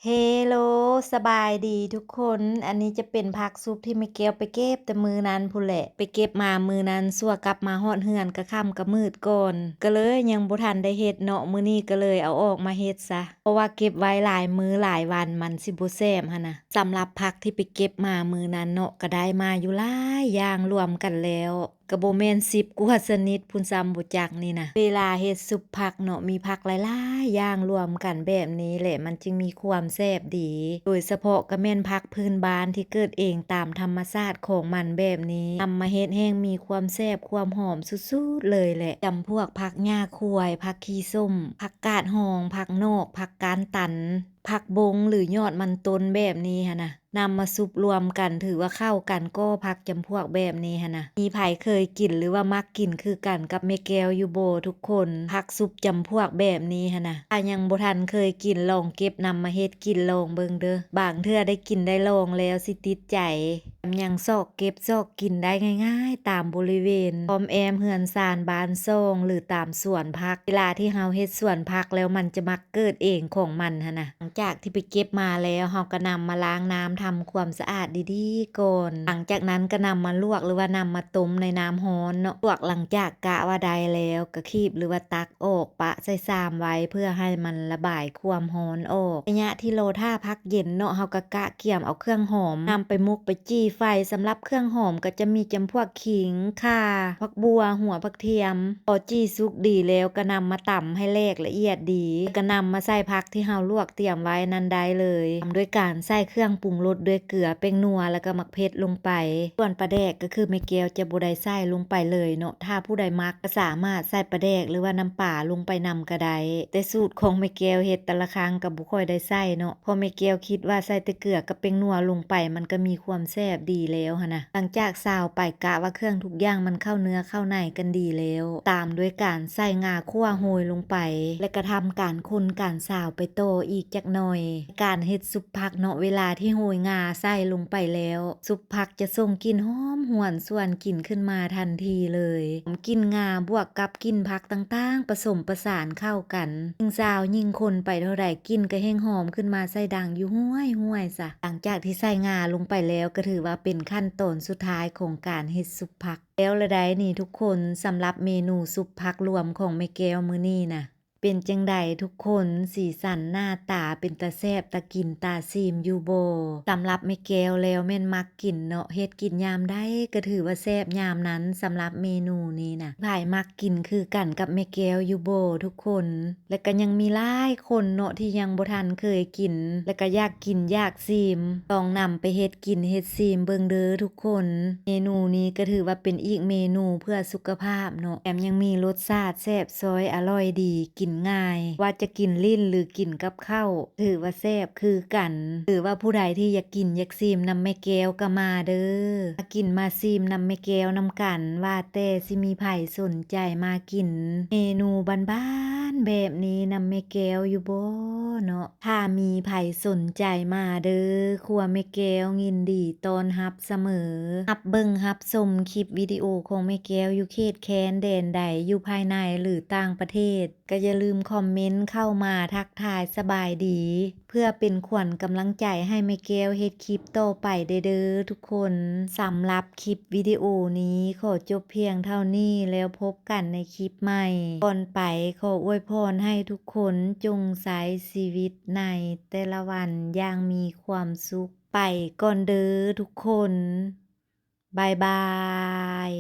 เฮโลสบายดีทุกคน อันนี้จะเป็นผักซุปที่แม่แก้วไปเก็บแต่มื้อนั้นพู้นแหละ ไปเก็บมามื้อนั้นซั่วกลับมาฮอดเรือนก็ค่ำก็มืดก่อน ก็เลยยังบ่ทันได้เฮ็ดเนาะมื้อนี้ก็เลยเอาออกมาเฮ็ดซะ เพราะว่าเก็บไว้หลายมื้อหลายวันมันสิบ่แซ่บหั้นน่ะสำหรับผักที่ไปเก็บมามื้อนั้นเนาะก็ได้มาอยู่หลายอย่างรวมกันแล้วก็บ่แม่น10กว่าชนิดพู้นซ้ำบ่จักนี่นะเวลาเฮ็ดซุปผักเนาะมีผักหลายๆอย่างรวมกันแบบนี้แหละมันจึงมีความแซ่บดีโดยเฉพาะก็แม่นผักพื้นบ้านที่เกิดเองตามธรรมชาติของมันแบบนี้นำมาเฮ็ดแห้งมีความแซ่บความหอมสุดๆเลยแหละจำพวกผักหญ้าควยผักขี้ส้มผักกาดหองผักนอกผักกานตันผักบงหรือยอดมันต้นแบบนี้หั่นน่ะนำมาซุปรวมกันถือว่าเข้ากันก็ผักจำพวกแบบนี้หั่นน่ะมีไผเคยกินหรือว่ามักกินคือกันกับแม่แก้วอยู่บ่ทุกคนผักซุปจำพวกแบบนี้หั่นน่ะถ้ายังบ่ทันเคยกินลองเก็บนำมาเฮ็ดกินลองเบิ่งเด้อบางเทื่อได้กินได้ลองแล้วสิติดใจยังซอกเก็บซอกกินได้ง่ายๆตามบริเวณอ้อมแอมเรือนซานบ้านซ่องหรือตามสวนผักเวลาที่เฮาเฮ็ดสวนผักแล้วมันจะมักเกิดเองของมันหั่นน่ะหลังจากที่ไปเก็บมาแล้วเฮาก็นำมาล้างน้ำทำความสะอาดดีๆก่อนหลังจากนั้นก็นำมาลวกหรือว่านำมาต้มในน้ำร้อนเนาะลวกหลังจากกะว่าได้แล้วก็คีบหรือว่าตักออกปะใส่ชามไว้เพื่อให้มันระบายความร้อนออกระยะที่โลท่าพักเย็นเนาะเฮาก็กะเกี่ยมเอาเครื่องหอมนำไปมุกไปจี้ไฟสำหรับเครื่องหอมก็จะมีจำพวกขิงข่าผักบัวหัวผักเทียมพอจี้สุกดีแล้วก็นำมาตำให้แหลกละเอียดดีก็นำมาใส่ผักที่เฮาลวกเตรียมไว้นั้นได้เลยทำด้วยการใส่เครื่องปรุงรสด้วยเกลือแป้งนัวแล้วก็มักเผ็ดลงไปส่วนปลาแดกก็คือแม่แก้วจะบ่ได้ใส่ลงไปเลยเนาะถ้าผู้ใดมักก็สามารถใส่ปลาแดกหรือว่าน้ำปลาลงไปนำก็ได้แต่สูตรของแม่แก้วเฮ็ดแต่ละครั้งก็บ่ค่อยได้ใส่เนาะเพราะแม่แก้วคิดว่าใส่แต่เกลือกับแป้งนัวลงไปมันก็มีความแซ่บดีแล้วหั่นน่ะหลังจากซาวไปกะว่าเครื่องทุกอย่างมันเข้าเนื้อเข้าในกันดีแล้วตามด้วยการใส่งาคั่วโรยลงไปและก็ทำการคนการซาวไปโตอีกจักหน่อยการเฮ็ดซุปผักเนาะเวลาที่โรยงาใส่ลงไปแล้วซุปผักจะส่งกลิ่นหอมหวนส่วนกลิ่นขึ้นมาทันทีเลยกลิ่นงาบวกกับกลิ่นผักต่างๆผสมประสานเข้ากันยิ่งซาวยิ่งคนไปเท่าใดกลิ่นก็แห้งหอมขึ้นมาใส่ดังอยู่ห้วยๆซะหลังจากที่ใส่งาลงไปแล้วก็ถือว่าเป็นขั้นตอนสุดท้ายของการเฮ็ดซุปผักแล้วละได้นี่ทุกคนสำหรับเมนูซุปผักรวมของแม่แก้วมื้อนี้น่ะเป็นจังใดทุกคนสีสันหน้าตาเป็นตาแซ่บตากินตาซีมอยู่บ่สำหรับแม่แก้วแล้วแม่นมักกินเนาะเฮ็ดกินยามใดก็ถือว่าแซ่บยามนั้นสำหรับเมนูนี้น่ะไผมักกินคือกันกับแม่แก้วอยู่บ่ทุกคนและก็ยังมีหลายคนเนาะที่ยังบ่ทันเคยกินและก็อยากกินอยากซีมต้องนำไปเฮ็ดกินเฮ็ดซีมเบิ่งเด้อทุกคนเมนูนี้ก็ถือว่าเป็นอีกเมนูเพื่อสุขภาพเนาะแถมยังมีรสชาติแซ่บซอยอร่อยดีกินง่ายว่าจะกินลิ้นหรือกินกับข้าวถือว่าแซ่บคือกันหรือว่าผู้ใดที่อยากกินอยากซีมนำแม่แก้วก็มาเด้อมากินมาซีมนำแม่แก้วนำกันว่าแต่สิมีไผสนใจมากินเมนูบ้านๆแบบนี้นำแม่แก้วอยู่บ่เนาะถ้ามีไผสนใจมาเด้อครัวแม่แก้วยินดีต้อนรับเสมอรับเบิ่งรับชมคลิปวิดีโอของแม่แก้วอยู่เขตแคว้นแดนใดอยู่ภายในหรือต่างประเทศก็อย่าลืมคอมเมนต์เข้ามาทักทายสบายดีเพื่อเป็นขวัญกำลังใจให้แม่แก้วเฮ็ดคลิปต่อไปเด้อทุกคนสำหรับคลิปวิดีโอนี้ขอจบเพียงเท่านี้แล้วพบกันในคลิปใหม่ก่อนไปขออวยพรให้ทุกคนจงใช้ชีวิตในแต่ละวันอย่างมีความสุขไปก่อนเด้อทุกคนบ๊ายบาย